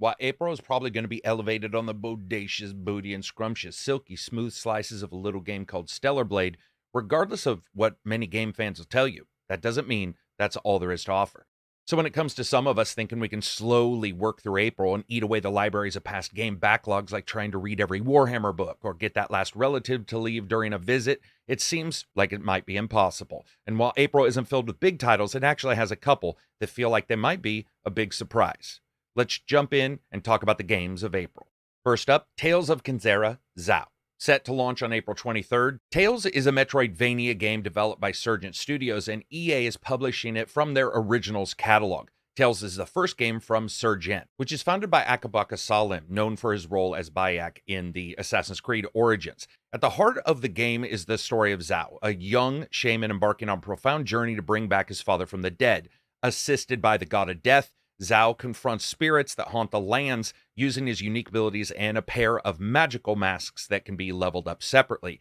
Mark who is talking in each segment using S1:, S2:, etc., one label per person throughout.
S1: While April is probably going to be elevated on the bodacious, booty, and scrumptious, silky, smooth slices of a little game called Stellar Blade, regardless of what many game fans will tell you, that doesn't mean that's all there is to offer. So when it comes to some of us thinking we can slowly work through April and eat away the libraries of past game backlogs like trying to read every Warhammer book or get that last relative to leave during a visit, it seems like it might be impossible. And while April isn't filled with big titles, it actually has a couple that feel like they might be a big surprise. Let's jump in and talk about the games of April. First up, Tales of Kenzera Zao. Set to launch on April 23rd, Tales is a Metroidvania game developed by Surgent Studios, and EA is publishing it from their Originals catalog. Tales is the first game from Surgent, which is founded by Akabaka Salim, known for his role as Bayek in the Assassin's Creed Origins. At the heart of the game is the story of Zao, a young shaman embarking on a profound journey to bring back his father from the dead. Assisted by the god of death, Zao confronts spirits that haunt the lands using his unique abilities and a pair of magical masks that can be leveled up separately.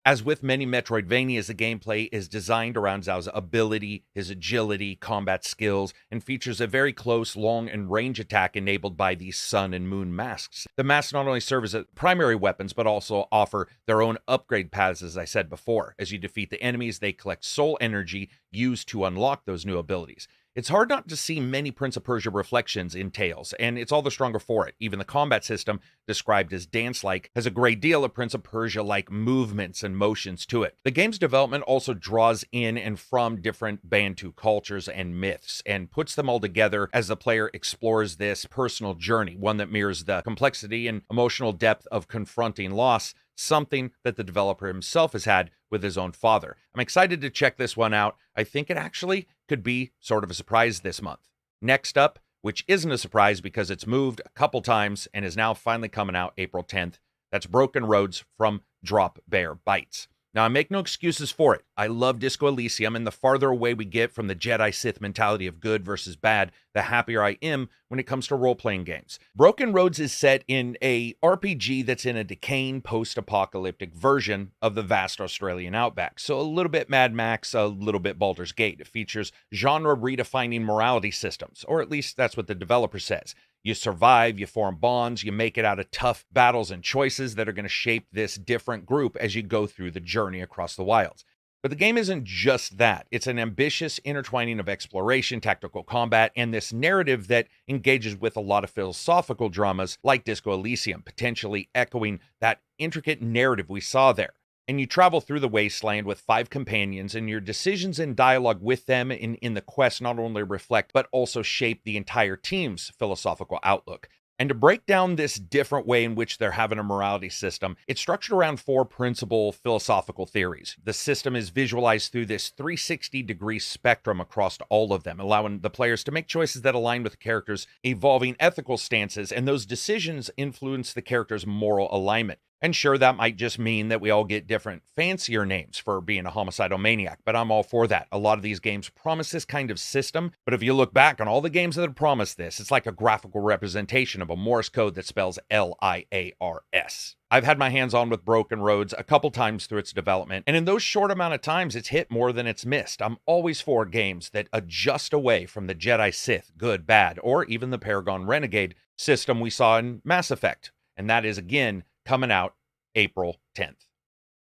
S1: As with many Metroidvanias, the gameplay is designed around Zao's ability, his agility, combat skills, and features a very close, long, and range attack enabled by the sun and moon masks. The masks not only serve as primary weapons, but also offer their own upgrade paths, as I said before. As you defeat the enemies, they collect soul energy used to unlock those new abilities. It's hard not to see many Prince of Persia reflections in Tales, and it's all the stronger for it. Even the combat system, described as dance-like, has a great deal of Prince of Persia-like movements and motions to it. The game's development also draws in and from different Bantu cultures and myths, and puts them all together as the player explores this personal journey, one that mirrors the complexity and emotional depth of confronting loss, something that the developer himself has had with his own father. I'm excited to check this one out. I think it actually could be sort of a surprise this month. Next up, which isn't a surprise because it's moved a couple times and is now finally coming out April 10th, that's Broken Roads from Drop Bear Bites. Now, I make no excuses for it. I love Disco Elysium, and the farther away we get from the Jedi-Sith mentality of good versus bad, the happier I am when it comes to role-playing games. Broken Roads is set in a RPG that's in a decaying post-apocalyptic version of the vast Australian outback. So a little bit Mad Max, a little bit Baldur's Gate. It features genre-redefining morality systems, or at least that's what the developer says. You survive, you form bonds, you make it out of tough battles and choices that are going to shape this different group as you go through the journey across the wilds. But the game isn't just that. It's an ambitious intertwining of exploration, tactical combat, and this narrative that engages with a lot of philosophical dramas like Disco Elysium, potentially echoing that intricate narrative we saw there. And you travel through the wasteland with 5 companions, and your decisions and dialogue with them in the quest not only reflect, but also shape the entire team's philosophical outlook. And to break down this different way in which they're having a morality system, it's structured around 4 principal philosophical theories. The system is visualized through this 360-degree spectrum across all of them, allowing the players to make choices that align with the characters' evolving ethical stances, and those decisions influence the character's moral alignment. And sure, that might just mean that we all get different, fancier names for being a homicidal maniac, but I'm all for that. A lot of these games promise this kind of system, but if you look back on all the games that have promised this, it's like a graphical representation of a Morse code that spells L-I-A-R-S. I've had my hands on with Broken Roads a couple times through its development, and in those short amount of times, it's hit more than it's missed. I'm always for games that adjust away from the Jedi-Sith, good, bad, or even the Paragon Renegade system we saw in Mass Effect, and that is, again, coming out April 10th.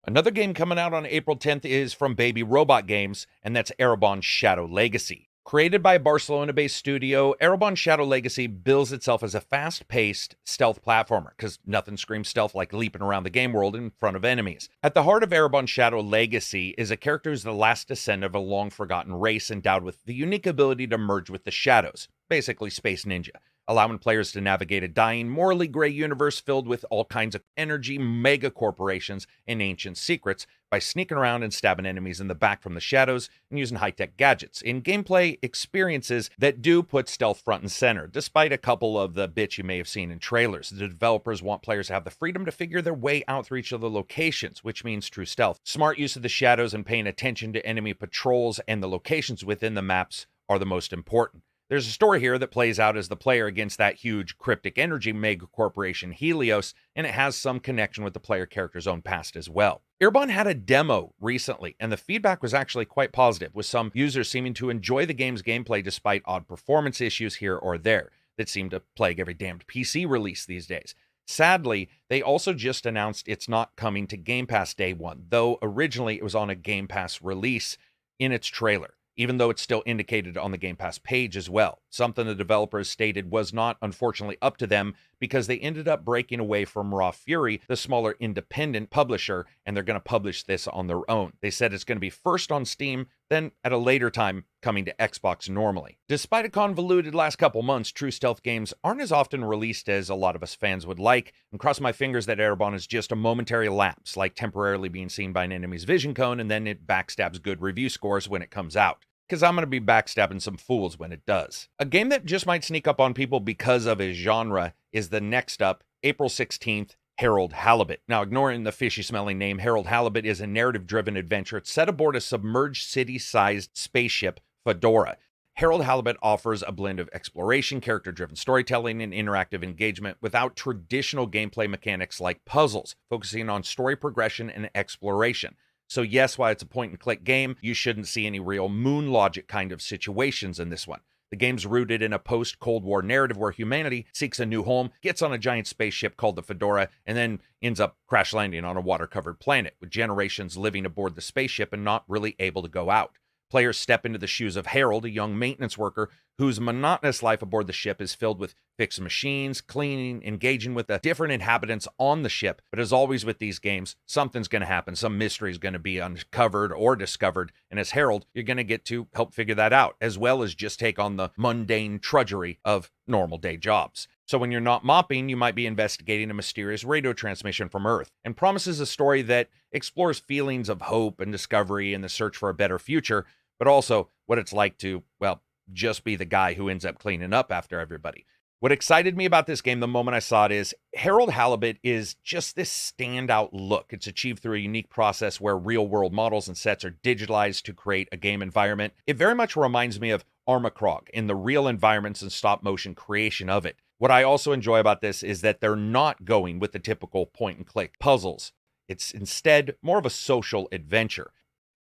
S1: Another game coming out on April 10th is from Baby Robot Games, and that's Arabon Shadow Legacy. Created by a Barcelona-based studio, Arabon Shadow Legacy bills itself as a fast-paced stealth platformer, because nothing screams stealth like leaping around the game world in front of enemies. At the heart of Arabon Shadow Legacy is a character who's the last descendant of a long-forgotten race endowed with the unique ability to merge with the shadows, basically Space Ninja, allowing players to navigate a dying, morally gray universe filled with all kinds of energy, mega corporations, and ancient secrets by sneaking around and stabbing enemies in the back from the shadows and using high-tech gadgets in gameplay experiences that do put stealth front and center, despite a couple of the bits you may have seen in trailers. The developers want players to have the freedom to figure their way out through each of the locations, which means true stealth. Smart use of the shadows and paying attention to enemy patrols and the locations within the maps are the most important. There's a story here that plays out as the player against that huge cryptic energy mega corporation Helios, and it has some connection with the player character's own past as well. Arabon had a demo recently, and the feedback was actually quite positive, with some users seeming to enjoy the game's gameplay despite odd performance issues here or there. that seem to plague every damned PC release these days. Sadly, they also just announced it's not coming to Game Pass day one, though originally it was on a Game Pass release in its trailer, even though it's still indicated on the Game Pass page as well. Something the developers stated was not, unfortunately, up to them because they ended up breaking away from Raw Fury, the smaller independent publisher, and they're going to publish this on their own. They said it's going to be first on Steam, then at a later time coming to Xbox normally. Despite a convoluted last couple months, true stealth games aren't as often released as a lot of us fans would like, and cross my fingers that Arabon is just a momentary lapse, like temporarily being seen by an enemy's vision cone, and then it backstabs good review scores when it comes out. Because I'm going to be backstabbing some fools when it does. A game that just might sneak up on people because of its genre is the next up, April 16th, Harold Hbit. Now, ignoring the fishy-smelling name, Harold Hbit is a narrative-driven adventure set aboard a submerged city-sized spaceship, Fedora. Harold Hbit offers a blend of exploration, character-driven storytelling, and interactive engagement without traditional gameplay mechanics like puzzles, focusing on story progression and exploration. So yes, while it's a point-and-click game, you shouldn't see any real moon logic kind of situations in this one. The game's rooted in a post-Cold War narrative where humanity seeks a new home, gets on a giant spaceship called the Fedora, and then ends up crash landing on a water-covered planet, with generations living aboard the spaceship and not really able to go out. Players step into the shoes of Harold, a young maintenance worker whose monotonous life aboard the ship is filled with fixing machines, cleaning, engaging with the different inhabitants on the ship. But as always with these games, something's going to happen. Some mystery is going to be uncovered or discovered. And as Harold, you're going to get to help figure that out, as well as just take on the mundane trudgery of normal day jobs. So when you're not mopping, you might be investigating a mysterious radio transmission from Earth, and promises a story that explores feelings of hope and discovery in the search for a better future, but also what it's like to, well, just be the guy who ends up cleaning up after everybody. What excited me about this game the moment I saw it is Harold Hbit is just this standout look. It's achieved through a unique process where real-world models and sets are digitalized to create a game environment. It very much reminds me of Armakrog in the real environments and stop-motion creation of it. What I also enjoy about this is that they're not going with the typical point-and-click puzzles. It's instead more of a social adventure.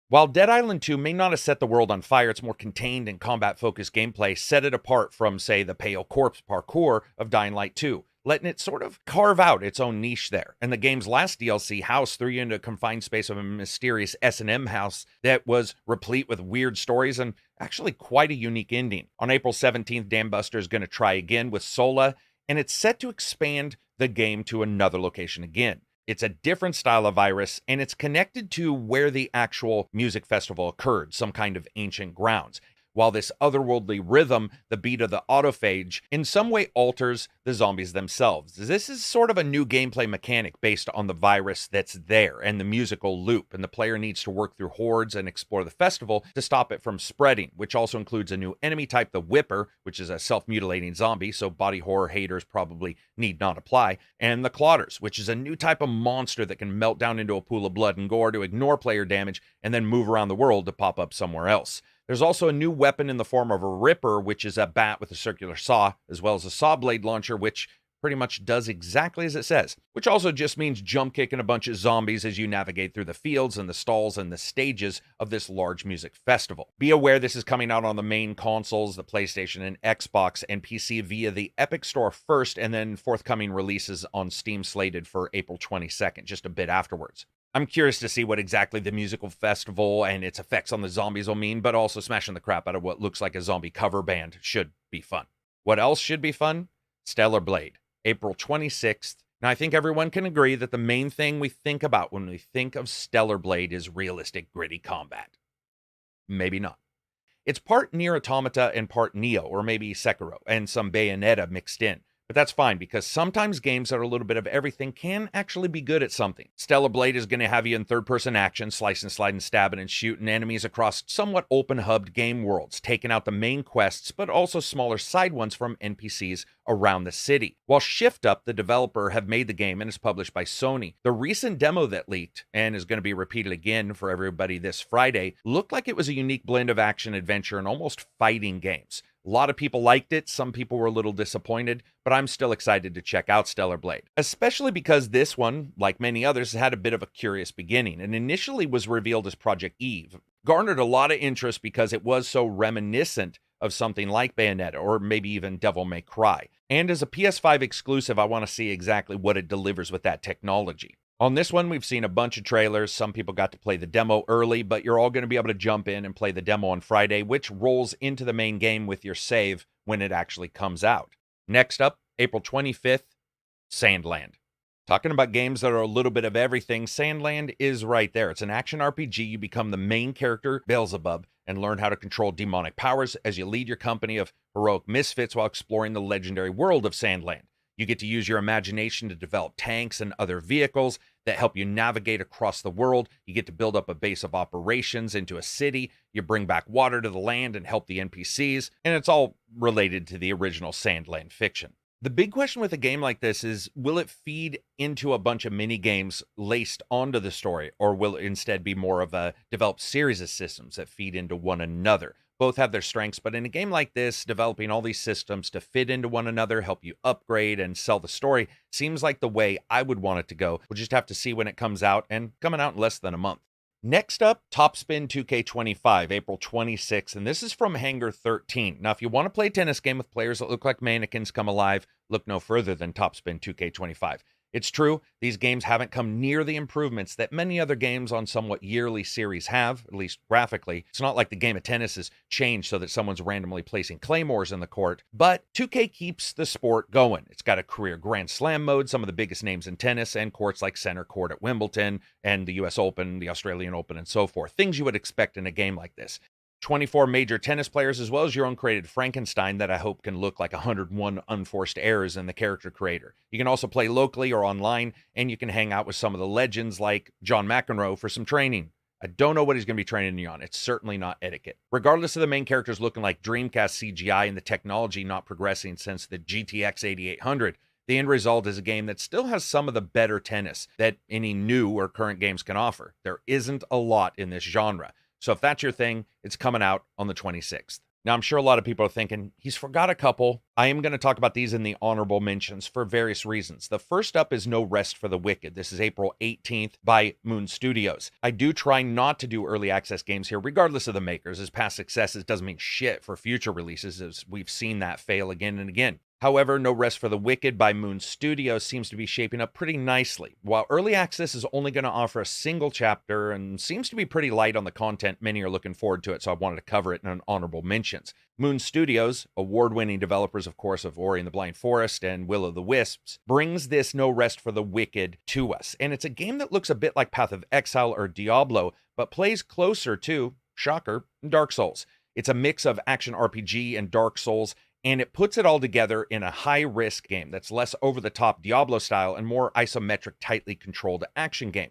S1: While Dead Island 2 may not have set the world on fire, its more contained and combat-focused gameplay set it apart from, say, the pale corpse parkour of Dying Light 2, letting it sort of carve out its own niche there. And the game's last DLC, House, threw you into a confined space of a mysterious S&M house that was replete with weird stories and actually quite a unique ending. On April 17th, Dan Buster is going to try again with Sola, and it's set to expand the game to another location again. It's a different style of virus, and it's connected to where the actual music festival occurred, some kind of ancient grounds. While this otherworldly rhythm, the beat of the autophage, in some way alters the zombies themselves. This is sort of a new gameplay mechanic based on the virus that's there and the musical loop, and the player needs to work through hordes and explore the festival to stop it from spreading, which also includes a new enemy type, the Whipper, which is a self-mutilating zombie, so body horror haters probably need not apply, and the Clotters, which is a new type of monster that can melt down into a pool of blood and gore to ignore player damage and then move around the world to pop up somewhere else. There's also a new weapon in the form of a Ripper, which is a bat with a circular saw, as well as a saw blade launcher, which pretty much does exactly as it says, which also just means jump kicking a bunch of zombies as you navigate through the fields and the stalls and the stages of this large music festival. Be aware this is coming out on the main consoles, the PlayStation and Xbox and PC via the Epic Store first, and then forthcoming releases on Steam slated for April 22nd, just a bit afterwards. I'm curious to see what exactly the musical festival and its effects on the zombies will mean, but also smashing the crap out of what looks like a zombie cover band should be fun. What else should be fun? Stellar Blade, April 26th. Now, I think everyone can agree that the main thing we think about when we think of Stellar Blade is realistic, gritty combat. Maybe not. It's part Nier Automata and part Neo, or maybe Sekiro, and some Bayonetta mixed in. But that's fine, because sometimes games that are a little bit of everything can actually be good at something. Stellar Blade is going to have you in third-person action, slicing, sliding, stabbing, and shooting enemies across somewhat open-hubbed game worlds, taking out the main quests, but also smaller side ones from NPCs around the city. While Shift Up, the developer, have made the game and is published by Sony, the recent demo that leaked, and is going to be repeated again for everybody this Friday, looked like it was a unique blend of action, adventure, and almost fighting games. A lot of people liked it, some people were a little disappointed, but I'm still excited to check out Stellar Blade. Especially because this one, like many others, had a bit of a curious beginning, and initially was revealed as Project Eve. Garnered a lot of interest because it was so reminiscent of something like Bayonetta or maybe even Devil May Cry. And as a PS5 exclusive, I want to see exactly what it delivers with that technology. On this one, we've seen a bunch of trailers. Some people got to play the demo early, but you're all going to be able to jump in and play the demo on Friday, which rolls into the main game with your save when it actually comes out. Next up, April 25th, Sandland. Talking about games that are a little bit of everything, Sandland is right there. It's an action RPG. You become the main character, Beelzebub, and learn how to control demonic powers as you lead your company of heroic misfits while exploring the legendary world of Sandland. You get to use your imagination to develop tanks and other vehicles that help you navigate across the world. You get to build up a base of operations into a city. You bring back water to the land and help the NPCs. And it's all related to the original Sandland fiction. The big question with a game like this is, will it feed into a bunch of mini games laced onto the story, or will it instead be more of a developed series of systems that feed into one another? Both have their strengths, but in a game like this, developing all these systems to fit into one another, help you upgrade and sell the story, seems like the way I would want it to go. We'll just have to see when it comes out, and coming out in less than a month. Next up, Topspin 2K25, April 26th, and this is from Hangar 13. Now, if you want to play a tennis game with players that look like mannequins come alive, look no further than Topspin 2K25. It's true, these games haven't come near the improvements that many other games on somewhat yearly series have, at least graphically. It's not like the game of tennis has changed so that someone's randomly placing claymores in the court, but 2K keeps the sport going. It's got a career Grand Slam mode, some of the biggest names in tennis, and courts like Center Court at Wimbledon, and the US Open, the Australian Open, and so forth. Things you would expect in a game like this. 24 major tennis players, as well as your own created Frankenstein that I hope can look like 101 unforced errors in the character creator. You can also play locally or online, and you can hang out with some of the legends like John McEnroe for some training. I don't know what he's going to be training you on. It's certainly not etiquette. Regardless of the main characters looking like Dreamcast CGI and the technology not progressing since the GTX 8800, the end result is a game that still has some of the better tennis that any new or current games can offer. There isn't a lot in this genre. So if that's your thing, it's coming out on the 26th. Now, I'm sure a lot of people are thinking, he's forgot a couple. I am going to talk about these in the honorable mentions for various reasons. The first up is No Rest for the Wicked. This is April 18th by Moon Studios. I do try not to do early access games here, regardless of the makers, as past successes doesn't mean shit for future releases, as we've seen that fail again and again. However, No Rest for the Wicked by Moon Studios seems to be shaping up pretty nicely. While early access is only going to offer a single chapter and seems to be pretty light on the content, many are looking forward to it, so I wanted to cover it in an honorable mentions. Moon Studios, award-winning developers, of course, of Ori and the Blind Forest and Will o' the Wisps, brings this No Rest for the Wicked to us. And it's a game that looks a bit like Path of Exile or Diablo, but plays closer to, shocker, Dark Souls. It's a mix of action RPG and Dark Souls, and it puts it all together in a high-risk game that's less over-the-top Diablo style and more isometric, tightly controlled action game.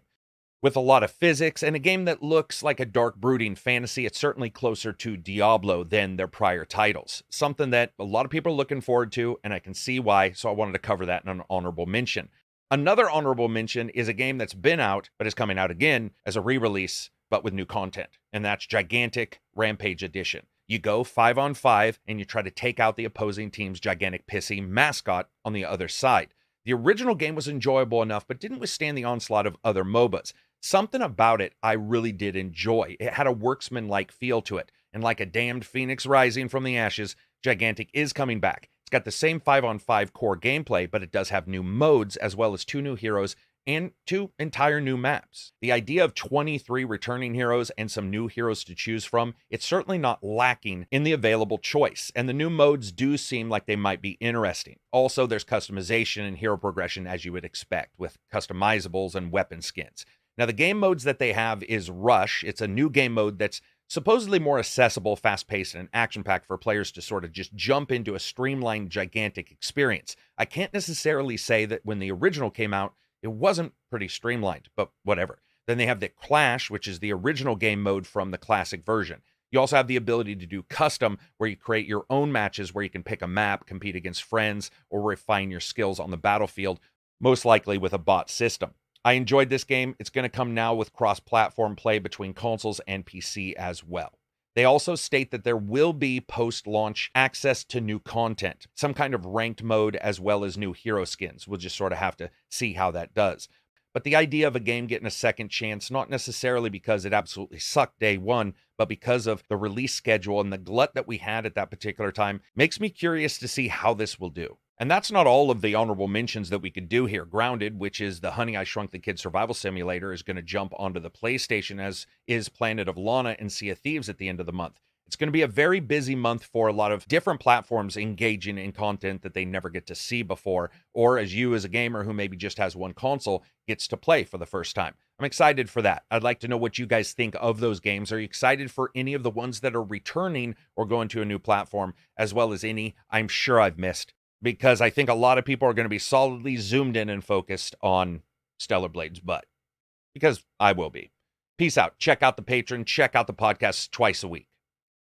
S1: With a lot of physics and a game that looks like a dark, brooding fantasy, it's certainly closer to Diablo than their prior titles. Something that a lot of people are looking forward to, and I can see why, so I wanted to cover that in an honorable mention. Another honorable mention is a game that's been out, but is coming out again as a re-release, but with new content, and that's Gigantic Rampage Edition. You go 5-on-5, and you try to take out the opposing team's gigantic pissy mascot on the other side. The original game was enjoyable enough, but didn't withstand the onslaught of other MOBAs. Something about it I really did enjoy. It had a worksman-like feel to it, and like a damned phoenix rising from the ashes, Gigantic is coming back. It's got the same 5-on-5 core gameplay, but it does have new modes, as well as 2 new heroes and 2 entire new maps. The idea of 23 returning heroes and some new heroes to choose from, it's certainly not lacking in the available choice, and the new modes do seem like they might be interesting. Also, there's customization and hero progression as you would expect, with customizables and weapon skins. Now, the game modes that they have is Rush. It's a new game mode that's supposedly more accessible, fast-paced, and action-packed for players to sort of just jump into a streamlined, gigantic experience. I can't necessarily say that when the original came out, it wasn't pretty streamlined, but whatever. Then they have the Clash, which is the original game mode from the classic version. You also have the ability to do custom, where you create your own matches where you can pick a map, compete against friends, or refine your skills on the battlefield, most likely with a bot system. I enjoyed this game. It's going to come now with cross-platform play between consoles and PC as well. They also state that there will be post-launch access to new content, some kind of ranked mode, as well as new hero skins. We'll just sort of have to see how that does. but the idea of a game getting a second chance, not necessarily because it absolutely sucked day one, but because of the release schedule and the glut that we had at that particular time, makes me curious to see how this will do. And that's not all of the honorable mentions that we could do here. Grounded, which is the Honey, I Shrunk the Kid survival simulator, is going to jump onto the PlayStation, as is Planet of Lana and Sea of Thieves at the end of the month. It's going to be a very busy month for a lot of different platforms engaging in content that they never get to see before, or as you as a gamer who maybe just has one console gets to play for the first time. I'm excited for that. I'd like to know what you guys think of those games. Are you excited for any of the ones that are returning or going to a new platform, as well as any I'm sure I've missed? Because I think a lot of people are going to be solidly zoomed in and focused on Stellar Blade's butt. Because I will be. Peace out. Check out the Patreon. Check out the podcast twice a week.